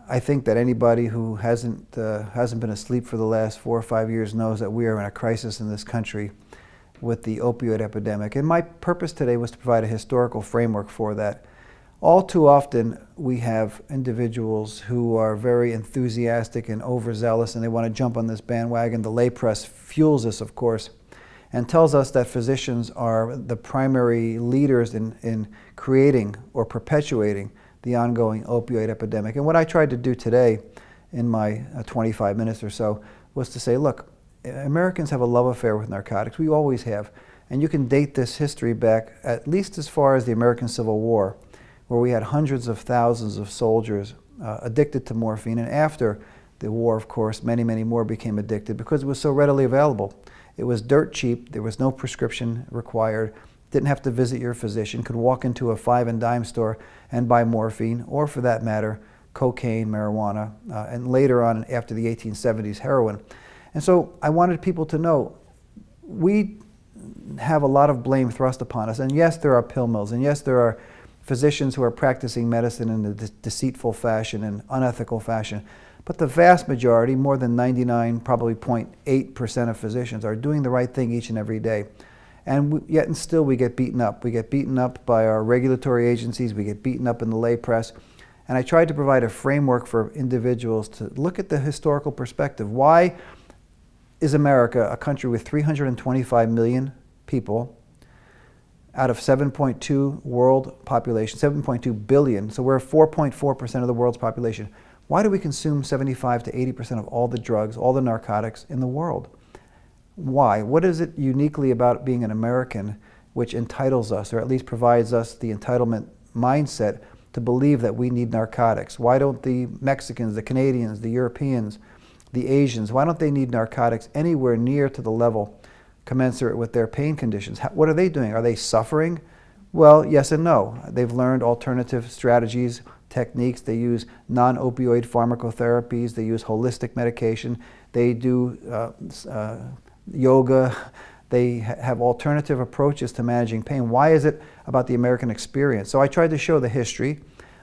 I think that anybody who hasn't been asleep for the last 4 or 5 years knows that we are in a crisis in this country with the opioid epidemic. And my purpose today was to provide a historical framework for that. All too often, we have individuals who are very enthusiastic and overzealous, and they want to jump on this bandwagon. The lay press fuels this, of course, and tells us that physicians are the primary leaders in creating or perpetuating the ongoing opioid epidemic. And what I tried to do today in my 25 minutes or so was to say, look, Americans have a love affair with narcotics. We always have. And you can date this history back at least as far as the American Civil War, where we had hundreds of thousands of soldiers addicted to morphine. And after the war, of course, many, many more became addicted because it was so readily available. It was dirt cheap. There was no prescription required. Didn't have to visit your physician. Could walk into a 5 and dime store and buy morphine, or for that matter, cocaine, marijuana, and later on, after the 1870s, heroin. And so I wanted people to know we have a lot of blame thrust upon us. And yes, there are pill mills, and yes, there are physicians who are practicing medicine in a deceitful fashion and unethical fashion. But the vast majority, more than 99, probably 0.8% of physicians are doing the right thing each and every day. And yet and still we get beaten up. We get beaten up by our regulatory agencies. We get beaten up in the lay press. And I tried to provide a framework for individuals to look at the historical perspective. Why is America a country with 325 million people out of 7.2 world population, 7.2 billion, so we're 4.4% of the world's population. Why do we consume 75 to 80% of all the drugs, all the narcotics in the world? Why? What is it uniquely about being an American which entitles us, or at least provides us the entitlement mindset to believe that we need narcotics? Why don't the Mexicans, the Canadians, the Europeans, the Asians, why don't they need narcotics anywhere near to the level commensurate with their pain conditions? What are they doing? Are they suffering? Well, yes and no. They've learned alternative strategies, techniques. They use non-opioid pharmacotherapies. They use holistic medication. They do yoga. They have alternative approaches to managing pain. Why is it about the American experience? So I tried to show the history.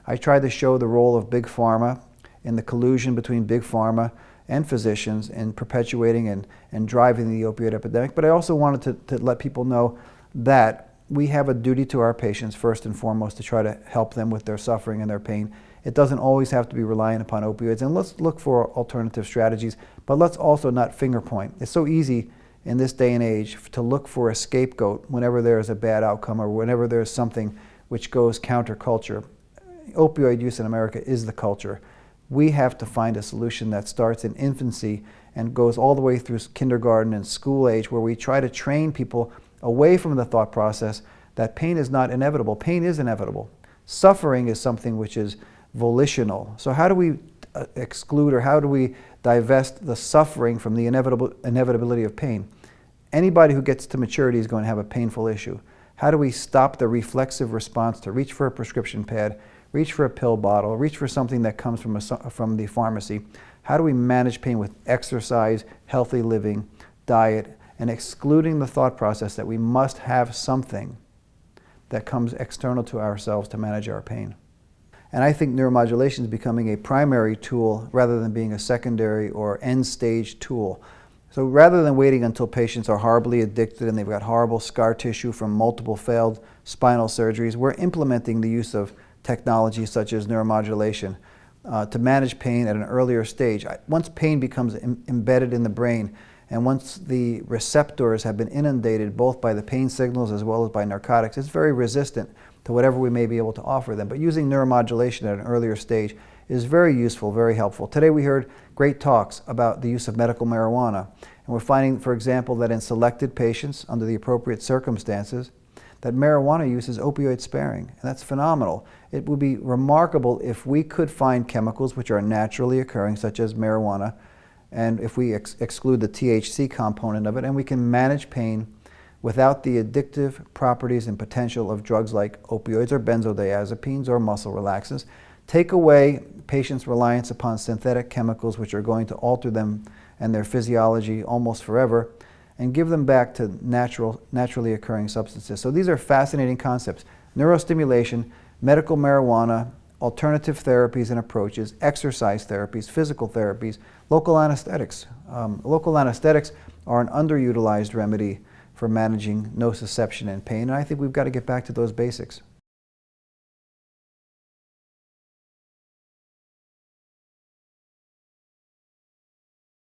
I tried to show the role of Big Pharma in the collusion between Big Pharma and physicians in perpetuating and driving the opioid epidemic. But I also wanted to let people know that we have a duty to our patients first and foremost to try to help them with their suffering and their pain. It doesn't always have to be reliant upon opioids. And let's look for alternative strategies, but let's also not finger point. It's so easy in this day and age to look for a scapegoat whenever there is a bad outcome or whenever there's something which goes counterculture. Opioid use in America is the culture. We have to find a solution that starts in infancy and goes all the way through kindergarten and school age, where we try to train people away from the thought process that pain is not inevitable. Pain is inevitable. Suffering is something which is volitional. So how do we exclude, or how do we divest the suffering from the inevitability of pain? Anybody who gets to maturity is going to have a painful issue. How do we stop the reflexive response to reach for a prescription pad, reach for a pill bottle, reach for something that comes from the pharmacy? How do we manage pain with exercise, healthy living, diet, and excluding the thought process that we must have something that comes external to ourselves to manage our pain? And I think neuromodulation is becoming a primary tool rather than being a secondary or end-stage tool. So rather than waiting until patients are horribly addicted and they've got horrible scar tissue from multiple failed spinal surgeries, we're implementing the use of technology such as neuromodulation to manage pain at an earlier stage. Once pain becomes embedded in the brain, and once the receptors have been inundated both by the pain signals as well as by narcotics, it's very resistant to whatever we may be able to offer them. But using neuromodulation at an earlier stage is very useful, very helpful. Today we heard great talks about the use of medical marijuana. And we're finding, for example, that in selected patients under the appropriate circumstances, that marijuana use is opioid sparing. And that's phenomenal. It would be remarkable if we could find chemicals which are naturally occurring, such as marijuana, and if we exclude the THC component of it, and we can manage pain without the addictive properties and potential of drugs like opioids or benzodiazepines or muscle relaxants, take away patients' reliance upon synthetic chemicals which are going to alter them and their physiology almost forever, and give them back to naturally occurring substances. So these are fascinating concepts. Neurostimulation, medical marijuana, alternative therapies and approaches, exercise therapies, physical therapies, local anesthetics. Local anesthetics are an underutilized remedy for managing nociception and pain, and I think we've got to get back to those basics.